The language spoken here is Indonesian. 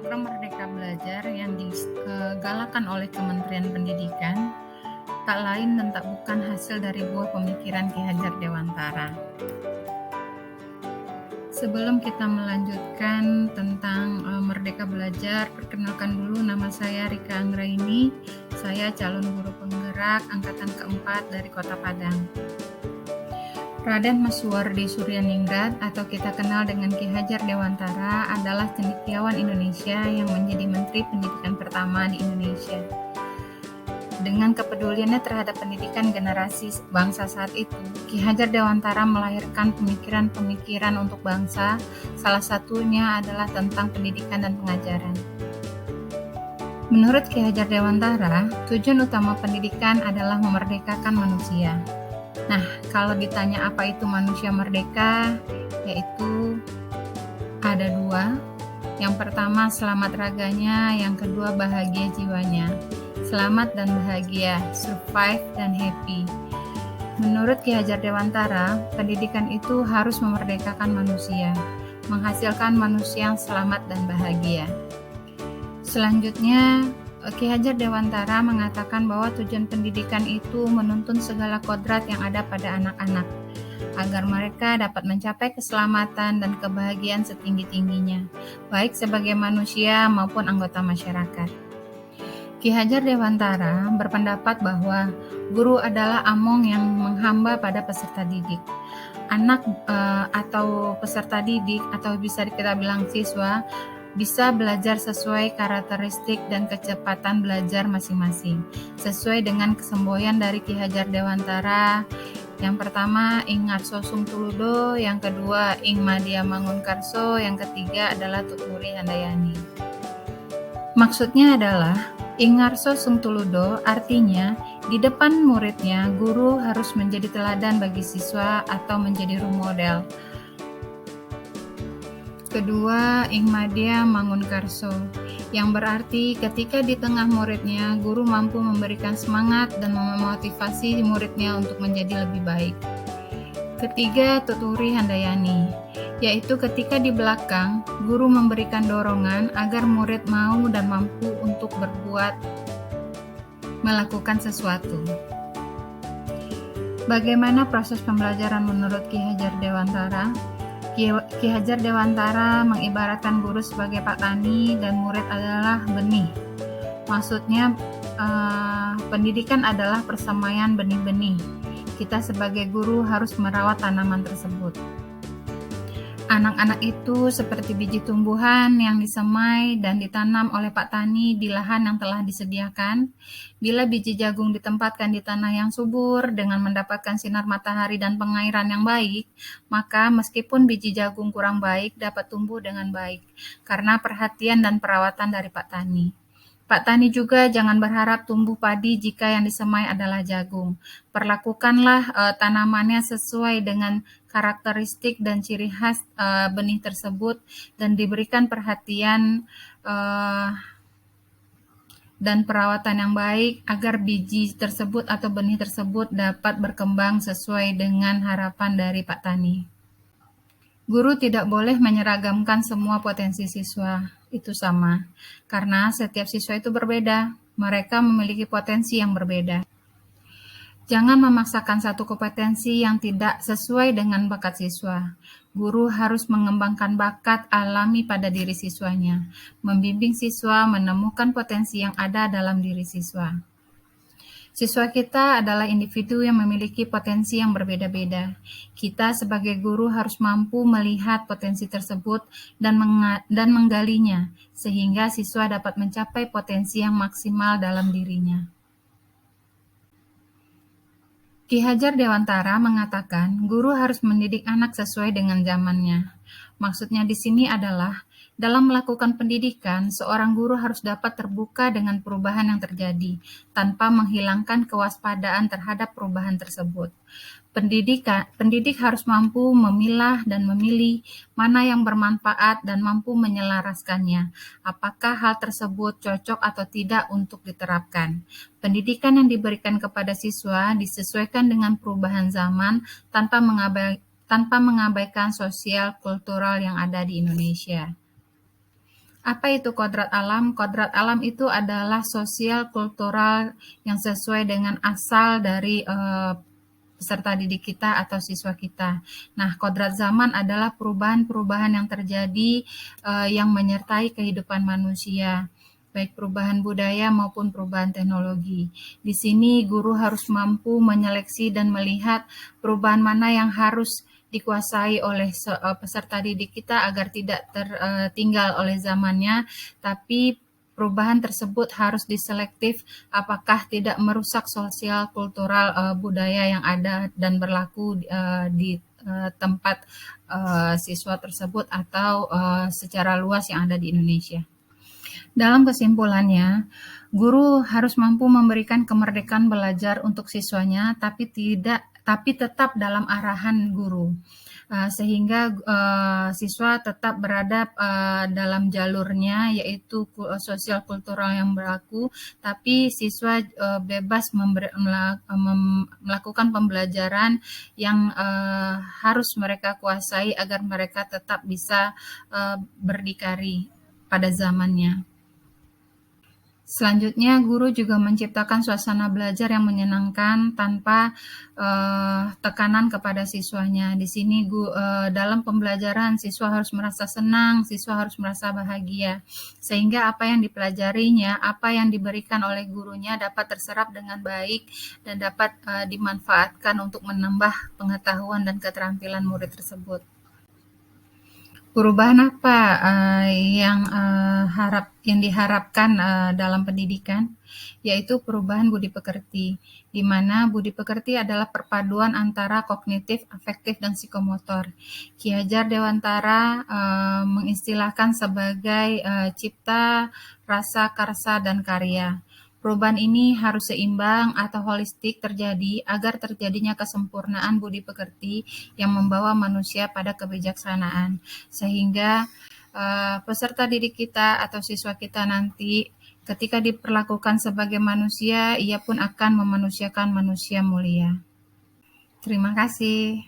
program Merdeka Belajar yang digalakan oleh Kementerian Pendidikan tak lain dan tak bukan hasil dari buah pemikiran Ki Hajar Dewantara. Sebelum kita melanjutkan tentang Merdeka Belajar, perkenalkan dulu nama saya Rika Anggraini. Saya calon guru penggerak angkatan keempat dari Kota Padang. Raden Mas Suwardi Suryaningrat atau kita kenal dengan Ki Hajar Dewantara adalah cendekiawan Indonesia yang menjadi Menteri Pendidikan pertama di Indonesia. Dengan kepeduliannya terhadap pendidikan generasi bangsa saat itu, Ki Hajar Dewantara melahirkan pemikiran-pemikiran untuk bangsa, salah satunya adalah tentang pendidikan dan pengajaran. Menurut Ki Hajar Dewantara, tujuan utama pendidikan adalah memerdekakan manusia. Nah, kalau ditanya apa itu manusia merdeka, yaitu ada dua. Yang pertama selamat raganya, yang kedua bahagia jiwanya. Selamat dan bahagia, survive dan happy. Menurut Ki Hajar Dewantara, pendidikan itu harus memerdekakan manusia, menghasilkan manusia yang selamat dan bahagia. Selanjutnya, Ki Hajar Dewantara mengatakan bahwa tujuan pendidikan itu menuntun segala kodrat yang ada pada anak-anak, agar mereka dapat mencapai keselamatan dan kebahagiaan setinggi-tingginya, baik sebagai manusia maupun anggota masyarakat. Ki Hajar Dewantara berpendapat bahwa guru adalah among yang menghamba pada peserta didik. Anak atau peserta didik atau bisa kita bilang siswa bisa belajar sesuai karakteristik dan kecepatan belajar masing-masing, sesuai dengan kesemboyan dari Ki Hajar Dewantara. Yang pertama, Ing Ngarso Sung Tuludo, yang kedua, Ing Madya Mangunkarso, yang ketiga adalah Tuturi Handayani. Maksudnya adalah, Ing Ngarso Sung Tuludo artinya, di depan muridnya, guru harus menjadi teladan bagi siswa atau menjadi role model. Kedua, Ing Madya Mangunkarso, yang berarti ketika di tengah muridnya, guru mampu memberikan semangat dan memotivasi muridnya untuk menjadi lebih baik. Ketiga, Tuturi Handayani, yaitu ketika di belakang, guru memberikan dorongan agar murid mau dan mampu untuk melakukan sesuatu. Bagaimana proses pembelajaran menurut Ki Hajar Dewantara? Ki Hajar Dewantara mengibaratkan guru sebagai petani dan murid adalah benih. Maksudnya pendidikan adalah persemaian benih-benih. Kita sebagai guru harus merawat tanaman tersebut. Anak-anak itu seperti biji tumbuhan yang disemai dan ditanam oleh Pak Tani di lahan yang telah disediakan. Bila biji jagung ditempatkan di tanah yang subur dengan mendapatkan sinar matahari dan pengairan yang baik, maka meskipun biji jagung kurang baik dapat tumbuh dengan baik karena perhatian dan perawatan dari Pak Tani. Pak Tani juga jangan berharap tumbuh padi jika yang disemai adalah jagung. Perlakukanlah tanamannya sesuai dengan karakteristik dan ciri khas benih tersebut dan diberikan perhatian dan perawatan yang baik agar biji tersebut atau benih tersebut dapat berkembang sesuai dengan harapan dari Pak Tani. Guru tidak boleh menyeragamkan semua potensi siswa, itu sama, karena setiap siswa itu berbeda, mereka memiliki potensi yang berbeda. Jangan memaksakan satu kompetensi yang tidak sesuai dengan bakat siswa. Guru harus mengembangkan bakat alami pada diri siswanya, membimbing siswa menemukan potensi yang ada dalam diri siswa. Siswa kita adalah individu yang memiliki potensi yang berbeda-beda. Kita sebagai guru harus mampu melihat potensi tersebut dan menggalinya, sehingga siswa dapat mencapai potensi yang maksimal dalam dirinya. Ki Hajar Dewantara mengatakan, guru harus mendidik anak sesuai dengan zamannya. Maksudnya di sini adalah, dalam melakukan pendidikan, seorang guru harus dapat terbuka dengan perubahan yang terjadi, tanpa menghilangkan kewaspadaan terhadap perubahan tersebut. Pendidik harus mampu memilah dan memilih mana yang bermanfaat dan mampu menyelaraskannya. Apakah hal tersebut cocok atau tidak untuk diterapkan. Pendidikan yang diberikan kepada siswa disesuaikan dengan perubahan zaman tanpa mengabaikan sosial kultural yang ada di Indonesia. Apa itu kodrat alam? Kodrat alam itu adalah sosial kultural yang sesuai dengan asal dari peserta didik kita atau siswa kita. Nah, kodrat zaman adalah perubahan-perubahan yang terjadi yang menyertai kehidupan manusia, baik perubahan budaya maupun perubahan teknologi. Di sini guru harus mampu menyeleksi dan melihat perubahan mana yang harus dikuasai oleh peserta didik kita agar tidak tertinggal oleh zamannya, tapi perubahan tersebut harus diselektif apakah tidak merusak sosial kultural budaya yang ada dan berlaku di tempat siswa tersebut atau secara luas yang ada di Indonesia. Dalam kesimpulannya, guru harus mampu memberikan kemerdekaan belajar untuk siswanya, tapi tetap dalam arahan guru, sehingga siswa tetap berada dalam jalurnya, yaitu sosial kultural yang berlaku, tapi siswa bebas melakukan pembelajaran yang harus mereka kuasai agar mereka tetap bisa berdikari pada zamannya. Selanjutnya, guru juga menciptakan suasana belajar yang menyenangkan tanpa tekanan kepada siswanya. Di sini dalam pembelajaran siswa harus merasa senang, siswa harus merasa bahagia, sehingga apa yang dipelajarinya, apa yang diberikan oleh gurunya dapat terserap dengan baik dan dapat dimanfaatkan untuk menambah pengetahuan dan keterampilan murid tersebut. Perubahan apa yang diharapkan dalam pendidikan? Yaitu perubahan budi pekerti, di mana budi pekerti adalah perpaduan antara kognitif, afektif, dan psikomotor. Ki Hajar Dewantara mengistilahkan sebagai cipta, rasa, karsa, dan karya. Perubahan ini harus seimbang atau holistik terjadi agar terjadinya kesempurnaan budi pekerti yang membawa manusia pada kebijaksanaan, sehingga peserta didik kita atau siswa kita nanti ketika diperlakukan sebagai manusia, ia pun akan memanusiakan manusia mulia. Terima kasih.